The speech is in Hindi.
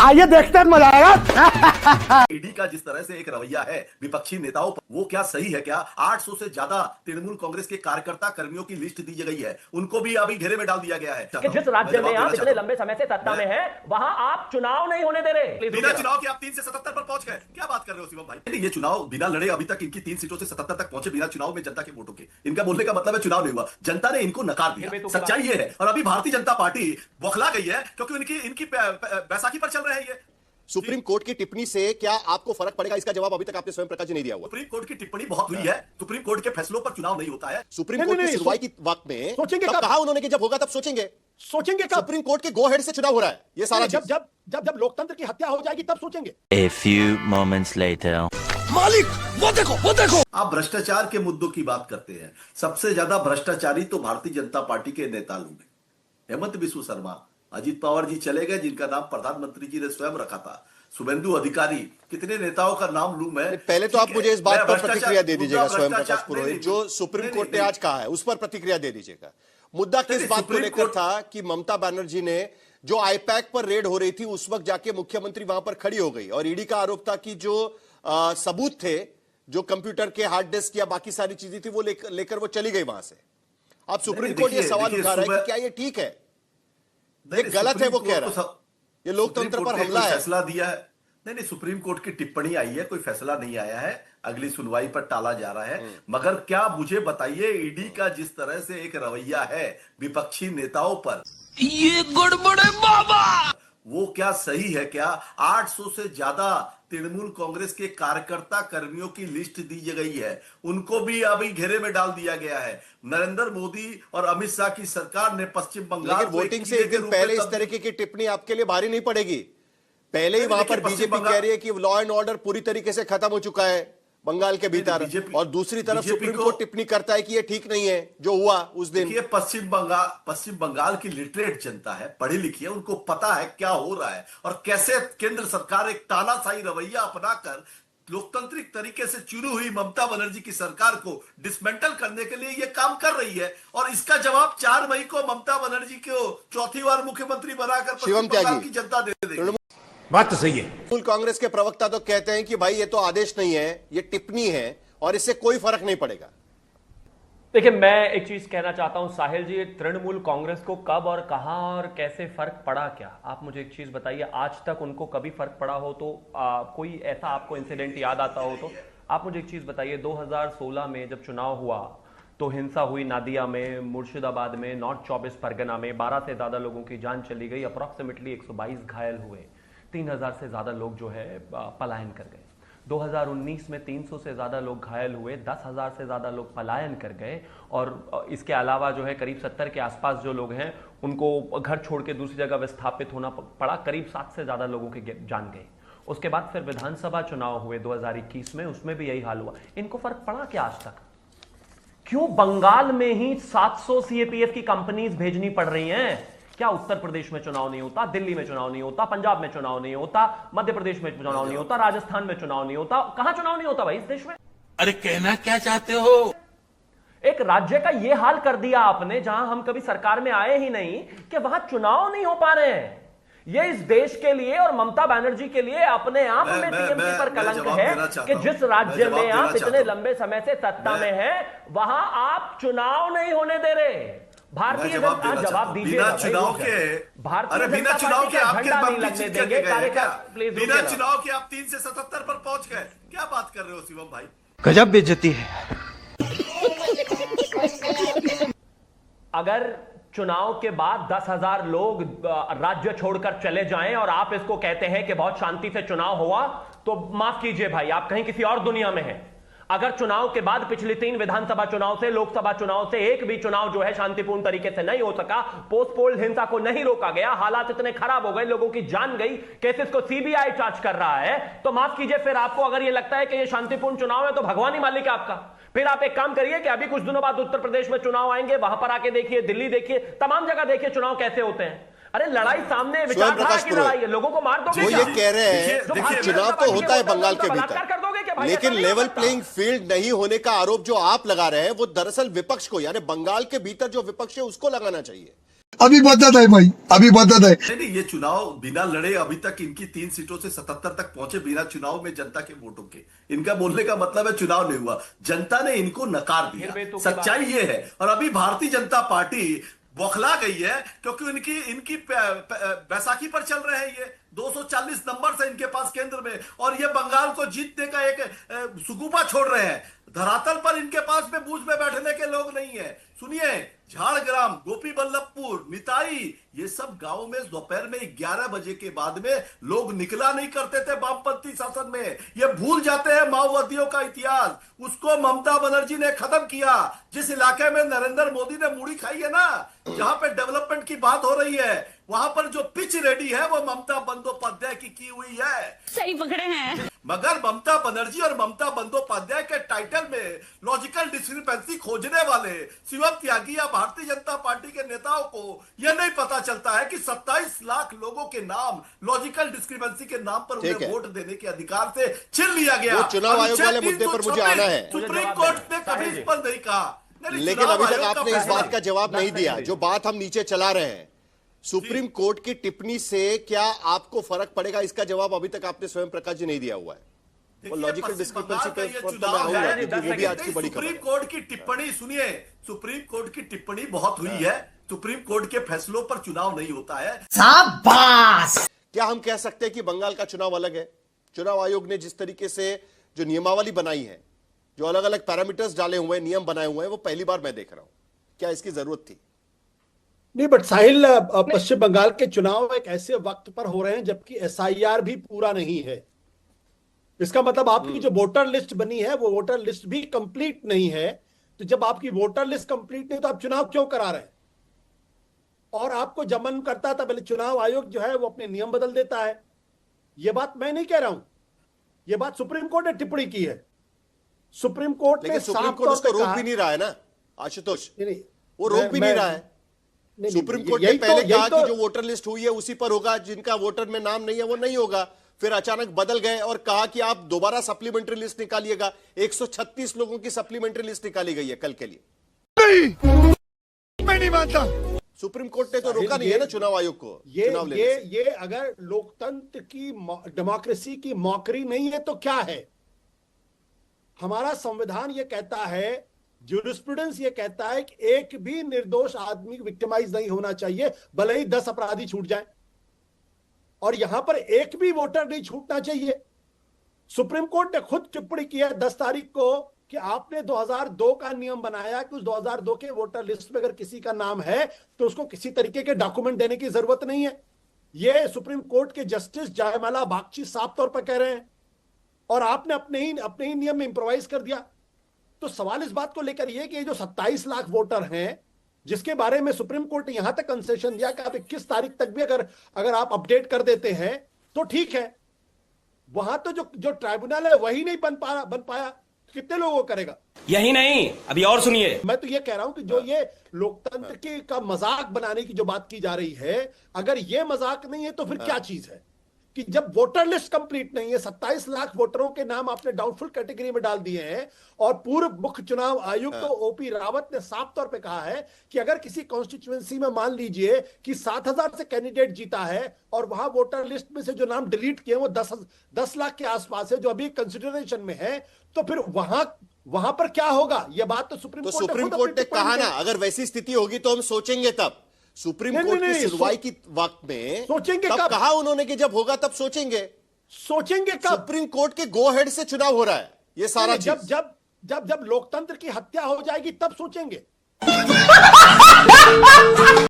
आइए देखते हैं, मजा आएगा। ईडी का जिस तरह से एक रवैया है विपक्षी नेताओं पर, वो क्या सही है क्या? 800 से ज्यादा तृणमूल कांग्रेस के कार्यकर्ता कर्मियों की लिस्ट दी गई है, उनको भी अभी घेरे में डाल दिया गया है। कि जिस राज्य में आप इतने लंबे समय से सत्ता में हैं, वहां आप चुनाव नहीं होने दे रहे। बिना चुनाव के आप 3 से 77 पर पहुंच गए। क्या बात कर रहे हो शिवम भाई? ये चुनाव बिना लड़े अभी तक इनकी 3 सीटों से 77 तक पहुंचे, बिना चुनाव में जनता के वोटों के। इनका बोलने का मतलब है चुनाव नहीं हुआ, जनता ने इनको नकार दिया। सच्चाई ये है। और अभी भारतीय जनता पार्टी बौखला गई है क्योंकि इनकी बैसाखी पर चल रहे हैं ये। सुप्रीम कोर्ट की टिप्पणी से क्या आपको फर्क पड़ेगा, इसका जवाब अभी तक आपने स्वयं प्रकाश जी नहीं दिया हुआ। सुप्रीम कोर्ट की टिप्पणी बहुत हुई है, सुप्रीम कोर्ट के फैसलों पर चुनाव नहीं होता है। सुप्रीम कोर्ट की सुनवाई की वक्त में सोचेंगे तब कहा उन्होंने कि जब होगा तब सोचेंगे कब? सुप्रीम कोर्ट के गो हेड से चुनाव हो रहा है, ये सारा जब जब जब जब लोकतंत्र की हत्या हो जाएगी तब सोचेंगे। A few moments later. मालिक वो देखो। आप भ्रष्टाचार के मुद्दों की बात करते हैं, सबसे ज्यादा भ्रष्टाचारी तो भारतीय जनता पार्टी के नेता लोग हैं। हेमंत बिस्व शर्मा, अजीत पवार जी चले गए, जिनका नाम प्रधानमंत्री जी ने स्वयं रखा था, शुभेंदु अधिकारी, कितने नेताओं का नाम लूं मैं? पहले तो आप मुझे इस बात पर प्रतिक्रिया दे दीजिएगा स्वयं प्रकाश पुरोहित, जो सुप्रीम कोर्ट ने आज कहा है उस पर प्रतिक्रिया दे दीजिएगा। मुद्दा किस बात को लेकर था कि ममता बनर्जी ने जो आईपैक पर रेड हो रही थी उस वक्त जाके मुख्यमंत्री वहां पर खड़ी हो गई, और ईडी का आरोप था कि जो सबूत थे, जो कंप्यूटर के हार्ड डिस्क या बाकी सारी चीजें थी, वो लेकर वो चली गई वहां से। अब सुप्रीम कोर्ट ये सवाल उठा रहा है कि क्या ये ठीक है, ये गलत है, वो कह रहा है ये लोकतंत्र पर हमला है। फैसला दिया है। नहीं, सुप्रीम कोर्ट की टिप्पणी आई है, कोई फैसला नहीं आया है, अगली सुनवाई पर टाला जा रहा है। मगर क्या मुझे बताइए, ईडी का जिस तरह से एक रवैया है विपक्षी नेताओं पर, ये गड़बड़ है बाबा। वो क्या सही है क्या? 800 से ज्यादा तृणमूल कांग्रेस के कार्यकर्ता कर्मियों की लिस्ट दी गई है, उनको भी अभी घेरे में डाल दिया गया है। नरेंद्र मोदी और अमित शाह की सरकार ने पश्चिम बंगाल वोटिंग से एक दिन पहले इस तरीके की टिप्पणी आपके लिए भारी नहीं पड़ेगी। पहले ही वहां पर बीजेपी कह रही है कि लॉ एंड ऑर्डर पूरी तरीके से खत्म हो चुका है बंगाल के भीतर, और दूसरी तरफ सुप्रीम कोर्ट टिप्पणी करता है कि ये ठीक नहीं है जो हुआ उस दिन। ये पश्चिम बंगाल की लिटरेट जनता है, पढ़ी लिखी है, उनको पता है क्या हो रहा है और कैसे केंद्र सरकार एक तानाशाही रवैया अपनाकर लोकतांत्रिक तरीके से चुनी हुई ममता बनर्जी की सरकार को डिसमेंटल करने के लिए ये काम कर रही है। और इसका जवाब 4 मई को ममता बनर्जी को चौथी बार मुख्यमंत्री बनाकर पश्चिम बंगाल की जनता दे देगी। बात तो सही है। तृणमूल कांग्रेस के प्रवक्ता तो कहते हैं कि भाई ये तो आदेश नहीं है, ये टिप्पणी है और इससे कोई फर्क नहीं पड़ेगा। देखिए, मैं एक चीज कहना चाहता हूं साहिल जी, तृणमूल कांग्रेस को कब और कहां और कैसे फर्क पड़ा क्या? आप मुझे एक चीज बताइए, आज तक उनको कभी फर्क पड़ा हो तो कोई ऐसा आपको इंसिडेंट याद आता हो तो आप मुझे एक चीज बताइए। 2016 में जब चुनाव हुआ तो हिंसा हुई नादिया में, मुर्शिदाबाद में, नॉर्थ 24 परगना में 12 से ज्यादा लोगों की जान चली गई, अप्रॉक्सीमेटली 122 घायल हुए, 3000 से ज्यादा लोग जो है पलायन कर गए। 2019 में 300 से ज्यादा लोग घायल हुए, 10,000 से ज्यादा लोग पलायन कर गए, और इसके अलावा जो है करीब 70 के आसपास जो लोग हैं उनको घर छोड़ के दूसरी जगह विस्थापित होना पड़ा, करीब 7 से ज्यादा लोगों की जान गई। उसके बाद फिर विधानसभा चुनाव हुए 2021 में, उसमें भी यही हाल हुआ। इनको फर्क पड़ा क्या आज तक? क्यों बंगाल में ही 700 सीएपीएफ की कंपनीज भेजनी पड़ रही हैं? क्या उत्तर प्रदेश में चुनाव नहीं होता, दिल्ली में चुनाव नहीं होता, पंजाब में चुनाव नहीं होता, मध्य प्रदेश में चुनाव नहीं होता, राजस्थान में चुनाव नहीं होता? कहां चुनाव नहीं होता भाई इस देश में? अरे कहना क्या चाहते हो? एक राज्य का यह हाल कर दिया आपने जहां हम कभी सरकार में आए ही नहीं, कि वहां चुनाव नहीं हो पा रहे हैं। ये इस देश के लिए और ममता बनर्जी के लिए अपने आप में टीएमसी पर कलंक है कि जिस राज्य में आप इतने लंबे समय से सत्ता में हैं, वहां आप चुनाव नहीं होने दे रहे। भारतीय जनता जवाब दीजिए। बिना चुनाव के आपके लगने देंगे बिना चुनाव के आप 3 से 77 पर पहुंच गए। क्या बात कर रहे हो शिवम भाई? गजब बेइज्जती है। अगर चुनाव के बाद 10,000 लोग राज्य छोड़कर चले जाएं और आप इसको कहते हैं कि बहुत शांति से चुनाव हुआ, तो माफ कीजिए भाई, आप कहीं किसी और दुनिया में हैं। अगर चुनाव के बाद पिछली 3 विधानसभा चुनाव से, लोकसभा चुनाव से एक भी चुनाव जो है शांतिपूर्ण तरीके से नहीं हो सका, पोस्टपोल्ड हिंसा को नहीं रोका गया, हालात इतने खराब हो गए, लोगों की जान गई, केसेस को सीबीआई जांच कर रहा है, तो माफ कीजिए, फिर आपको अगर ये लगता है कि ये शांतिपूर्ण चुनाव है तो भगवान ही मालिक है आपका। फिर आप एक काम करिए कि अभी कुछ दिनों बाद उत्तर प्रदेश में चुनाव आएंगे, वहां पर आके देखिए, दिल्ली देखिए, तमाम जगह देखिए चुनाव कैसे होते हैं। अरे लड़ाई सामने विचारधारा की लड़ाई है, लोगों को मार दोगे वो क्या? ये कह रहे हैं चुनाव तो होता है बंगाल के भीतर, लेकिन लेवल प्लेइंग फील्ड नहीं होने का आरोप जो आप लगा रहे हैं वो दरअसल विपक्ष को, यानी बंगाल के भीतर जो विपक्ष है उसको लगाना चाहिए। अभी बदत है भाई, अभी बदत है। नहीं, ये चुनाव बिना लड़े अभी तक इनकी 3 सीटों से 77 तक पहुंचे बिना चुनाव में जनता के वोटों के। इनका बोलने का मतलब है चुनाव नहीं हुआ, जनता ने इनको नकार दिया, सच्चाई ये है। और अभी भारतीय जनता पार्टी बौखला गई है क्योंकि इनकी बैसाखी पर चल रहे हैं। ये 240 नंबर से इनके पास केंद्र में, और ये बंगाल को जीतने का एक सुगुबा छोड़ रहे हैं। धरातल पर इनके पास में बूथ में बैठने के लोग नहीं है। सुनिए, झाड़ग्राम, गोपी बल्लभपुर, निताई, ये सब गांवों में दोपहर में 11 बजे के बाद में लोग निकला नहीं करते थे वामपंथी शासन में। ये भूल जाते हैं माओवादियों का इतिहास, उसको ममता बनर्जी ने खत्म किया। जिस इलाके में नरेंद्र मोदी ने मूड़ी खाई है ना, जहां पे डेवलपमेंट की बात हो रही है, वहां पर जो पिच रेडी है वो ममता बंदोपाध्याय की हुई है। सही पकड़े हैं। मगर ममता बनर्जी और ममता बंदोपाध्याय के टाइटल में लॉजिकल डिस्क्रिपेंसी खोजने वाले शिवम त्यागी या भारतीय जनता पार्टी के नेताओं को यह नहीं पता चलता है कि 27 लाख लोगों के नाम लॉजिकल डिस्क्रिपेंसी के नाम पर उन्हें वोट देने के अधिकार से छीन लिया गया। चुनाव आयोग वाले मुद्दे पर मुझे आना है। सुप्रीम कोर्ट ने कभी इस पर नहीं कहा, लेकिन अभी तक आपने इस बात का जवाब नहीं दिया। जो बात हम नीचे चला रहे हैं, सुप्रीम कोर्ट की टिप्पणी से क्या आपको फर्क पड़ेगा, इसका जवाब अभी तक आपने स्वयं प्रकाश जी नहीं दिया हुआ है। वो लॉजिकल डिस्क्रिपेंसी पे मैं आऊंगा, क्योंकि वो भी आज की बड़ी खबर है। सुप्रीम कोर्ट की टिप्पणी सुनिए, सुप्रीम कोर्ट की टिप्पणी बहुत हुई है। सुप्रीम कोर्ट के फैसलों पर चुनाव नहीं होता है। शाबाश। क्या हम कह सकते हैं कि बंगाल का चुनाव अलग है? चुनाव आयोग ने जिस तरीके से जो नियमावली बनाई है, जो अलग अलग पैरामीटर्स डाले हुए हैं, नियम बनाए हुए हैं, वो पहली बार मैं देख रहा हूं। क्या इसकी जरूरत थी? नहीं, बट साहिल, पश्चिम बंगाल के चुनाव एक ऐसे वक्त पर हो रहे हैं जबकि एसआईआर भी पूरा नहीं है। इसका मतलब आपकी जो वोटर लिस्ट बनी है वो वोटर लिस्ट भी कंप्लीट नहीं है। तो जब आपकी वोटर लिस्ट कंप्लीट नहीं तो आप चुनाव क्यों करा रहे हैं? और आपको जब मन करता था पहले चुनाव आयोग जो है वो अपने नियम बदल देता है। ये बात मैं नहीं कह रहा हूं, ये बात सुप्रीम कोर्ट ने टिप्पणी की है। सुप्रीम कोर्ट ने सुप्रीम कोर्ट उसको रोक भी नहीं रहा है ना आशुतोष, वो रोक भी नहीं रहा है। सुप्रीम कोर्ट ने पहले कहा कि जो वोटर लिस्ट हुई है उसी पर होगा, जिनका वोटर में नाम नहीं है वो नहीं होगा। फिर अचानक बदल गए और कहा कि आप दोबारा सप्लीमेंट्री लिस्ट निकालिएगा। 136 लोगों की सप्लीमेंट्री लिस्ट निकाली गई है कल के लिए। मैं नहीं मानता। सुप्रीम कोर्ट ने तो रोका नहीं है ना चुनाव आयोग को चुनाव लेने से। ये अगर लोकतंत्र की डेमोक्रेसी की मौकरी नहीं है तो क्या है? हमारा संविधान ये कहता है, ज्यूरिस्प्रूडेंस ये कहता है कि एक भी निर्दोष आदमी विक्टिमाइज नहीं होना चाहिए, भले ही 10 अपराधी छूट जाएं। और यहां पर एक भी वोटर नहीं छूटना चाहिए। सुप्रीम कोर्ट ने खुद टिप्पणी की है 10 तारीख को कि आपने 2002 का नियम बनाया कि उस 2002 के वोटर लिस्ट में अगर किसी का नाम है तो उसको किसी तरीके के डॉक्यूमेंट देने की जरूरत नहीं है। यह सुप्रीम कोर्ट के जस्टिस जयमाला बागची साफ तौर पर कह रहे हैं, और आपने अपने ही नियम में इंप्रोवाइज कर दिया। तो सवाल इस बात को लेकर यह कि ये जो 27 लाख वोटर हैं, जिसके बारे में सुप्रीम कोर्ट ने यहां तक कंसेशन दिया कि आप 21 तारीख तक भी अगर आप अपडेट कर देते हैं तो ठीक है। वहां तो जो ट्राइब्यूनल है वही नहीं बन पाया, कितने लोगों को करेगा? यही नहीं, अभी और सुनिए। मैं तो ये कह रहा हूं कि जो ये लोकतंत्र के का मजाक बनाने की जो बात की जा रही है, अगर ये मजाक नहीं है तो फिर क्या चीज है? कि जब वोटर लिस्ट कंप्लीट नहीं है, 27 लाख वोटरों के नाम आपने डाउटफुल कैटेगरी में डाल दिए हैं, और पूर्व मुख्य चुनाव आयुक्त तो ओपी रावत ने साफ तौर पे कहा है कि अगर किसी कॉन्स्टिट्यूएंसी में मान लीजिए कि 7,000 से कैंडिडेट जीता है और वहां वोटर लिस्ट में से जो नाम डिलीट किए वो 10 लाख के आसपास है, जो अभी कंसिडरेशन में है, तो फिर वहां पर क्या होगा? यह बात तो सुप्रीम कोर्ट ने कहा ना, अगर वैसी स्थिति होगी तो हम सोचेंगे। तब सुप्रीम कोर्ट की सुनवाई की वक्त में सोचेंगे तब कब? कहा उन्होंने कि जब होगा तब सोचेंगे कब? सुप्रीम कोर्ट के गो हेड से चुनाव हो रहा है, ये सारा चीज। जब लोकतंत्र की हत्या हो जाएगी तब सोचेंगे।